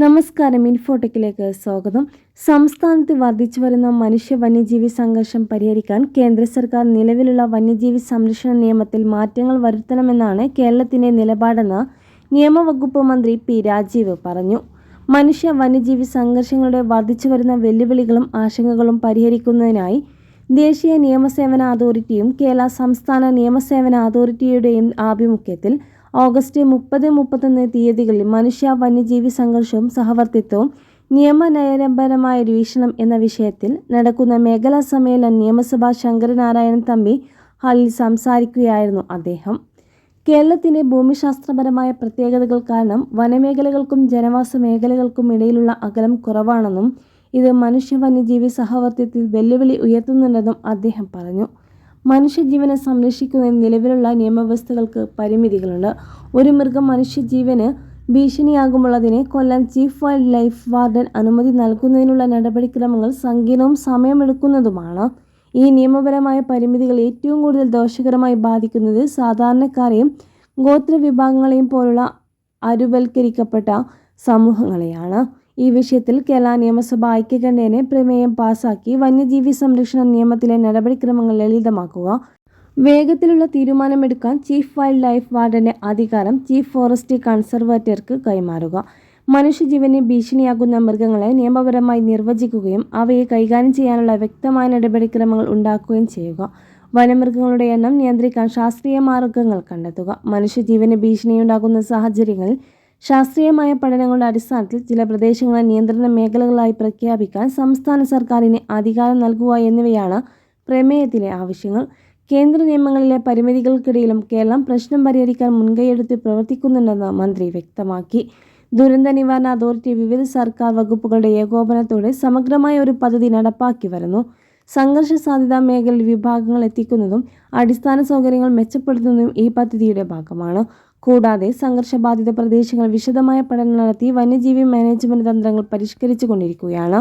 നമസ്കാരം. ഇൻഫോടെക്കിലേക്ക് സ്വാഗതം. സംസ്ഥാനത്ത് വർദ്ധിച്ചു വരുന്ന മനുഷ്യ വന്യജീവി സംഘർഷം പരിഹരിക്കാൻ കേന്ദ്ര സർക്കാർ നിലവിലുള്ള വന്യജീവി സംരക്ഷണ നിയമത്തിൽ മാറ്റങ്ങൾ വരുത്തണമെന്നാണ് കേരളത്തിന്റെ നിലപാടെന്ന് നിയമവകുപ്പ് മന്ത്രി പി രാജീവ് പറഞ്ഞു. മനുഷ്യ വന്യജീവി സംഘർഷങ്ങളുടെ വർദ്ധിച്ചു വരുന്ന വെല്ലുവിളികളും ആശങ്കകളും പരിഹരിക്കുന്നതിനായി ദേശീയ നിയമസേവന അതോറിറ്റിയും കേരള സംസ്ഥാന നിയമസേവന അതോറിറ്റിയുടെയും ആഭിമുഖ്യത്തിൽ ഓഗസ്റ്റ് 30-31 തീയതികളിൽ മനുഷ്യ വന്യജീവി സംഘർഷവും സഹവർത്തിത്വവും നിയമപരമായ വീക്ഷണം എന്ന വിഷയത്തിൽ നടക്കുന്ന മേഖലാ സമ്മേളനം നിയമസഭാ ശങ്കരനാരായണൻ തമ്പി ഹാളിൽ സംസാരിക്കുകയായിരുന്നു അദ്ദേഹം. കേരളത്തിന്റെ ഭൂമിശാസ്ത്രപരമായ പ്രത്യേകതകൾ കാരണം വനമേഖലകൾക്കും ജനവാസ മേഖലകൾക്കും ഇടയിലുള്ള അകലം കുറവാണെന്നും ഇത് മനുഷ്യ വന്യജീവി സഹവർത്തിത്വത്തിൽ വെല്ലുവിളി ഉയർത്തുന്നുണ്ടെന്നും അദ്ദേഹം പറഞ്ഞു. മനുഷ്യജീവനെ സംരക്ഷിക്കുന്നതിന് നിലവിലുള്ള നിയമവ്യവസ്ഥകൾക്ക് പരിമിതികളുണ്ട്. ഒരു മൃഗം മനുഷ്യജീവന് ഭീഷണിയാകുമ്പോൾ അതിനെ കൊല്ലാൻ ചീഫ് വൈൽഡ് ലൈഫ് വാർഡൻ അനുമതി നൽകുന്നതിനുള്ള നടപടിക്രമങ്ങൾ സങ്കീർണവും സമയമെടുക്കുന്നതുമാണ്. ഈ നിയമപരമായ പരിമിതികൾ ഏറ്റവും കൂടുതൽ ദോഷകരമായി ബാധിക്കുന്നത് സാധാരണക്കാരെയും ഗോത്രവിഭാഗങ്ങളെയും പോലുള്ള അരുവൽക്കരിക്കപ്പെട്ട സമൂഹങ്ങളെയാണ്. ഈ വിഷയത്തിൽ കേരള നിയമസഭ ഐക്യകണ്ഠേന പ്രമേയം പാസാക്കി വന്യജീവി സംരക്ഷണ നിയമത്തിലെ നടപടിക്രമങ്ങൾ ലളിതമാക്കുക, വേഗത്തിലുള്ള തീരുമാനമെടുക്കാൻ ചീഫ് വൈൽഡ് ലൈഫ് വാർഡന്റെ അധികാരം ചീഫ് ഫോറസ്റ്റ് കൺസർവേറ്റർക്ക് കൈമാറുക, മനുഷ്യജീവന് ഭീഷണിയാകുന്ന മൃഗങ്ങളെ നിയമപരമായി നിർവചിക്കുകയും അവയെ കൈകാര്യം ചെയ്യാനുള്ള വ്യക്തമായ നടപടിക്രമങ്ങൾ ഉണ്ടാക്കുകയും ചെയ്യുക, വനമൃഗങ്ങളുടെ എണ്ണം നിയന്ത്രിക്കാൻ ശാസ്ത്രീയ മാർഗങ്ങൾ കണ്ടെത്തുക, മനുഷ്യജീവന് ഭീഷണിയുണ്ടാകുന്ന സാഹചര്യങ്ങളിൽ ശാസ്ത്രീയമായ പഠനങ്ങളുടെ അടിസ്ഥാനത്തിൽ ചില പ്രദേശങ്ങളെ നിയന്ത്രണ മേഖലകളായി പ്രഖ്യാപിക്കാൻ സംസ്ഥാന സർക്കാരിന് അധികാരം നൽകുക എന്നിവയാണ് പ്രമേയത്തിലെ ആവശ്യങ്ങൾ. കേന്ദ്ര നിയമങ്ങളിലെ പരിമിതികൾക്കിടയിലും കേരളം പ്രശ്നം പരിഹരിക്കാൻ മുൻകൈയെടുത്ത് പ്രവർത്തിക്കുന്നുണ്ടെന്ന് മന്ത്രി വ്യക്തമാക്കി. ദുരന്ത നിവാരണ അതോറിറ്റി വിവിധ സർക്കാർ വകുപ്പുകളുടെ ഏകോപനത്തോടെ സമഗ്രമായ ഒരു പദ്ധതി നടപ്പാക്കി വരുന്നു. സംഘർഷ സാധ്യതാ മേഖലയിൽ വിഭാഗങ്ങൾ എത്തിക്കുന്നതും അടിസ്ഥാന സൗകര്യങ്ങൾ മെച്ചപ്പെടുത്തുന്നതും ഈ പദ്ധതിയുടെ ഭാഗമാണ്. കൂടാതെ സംഘർഷബാധിത പ്രദേശങ്ങൾ വിശദമായ പഠനം നടത്തി വന്യജീവി മാനേജ്മെന്റ് തന്ത്രങ്ങൾ പരിഷ്കരിച്ചു കൊണ്ടിരിക്കുകയാണ്.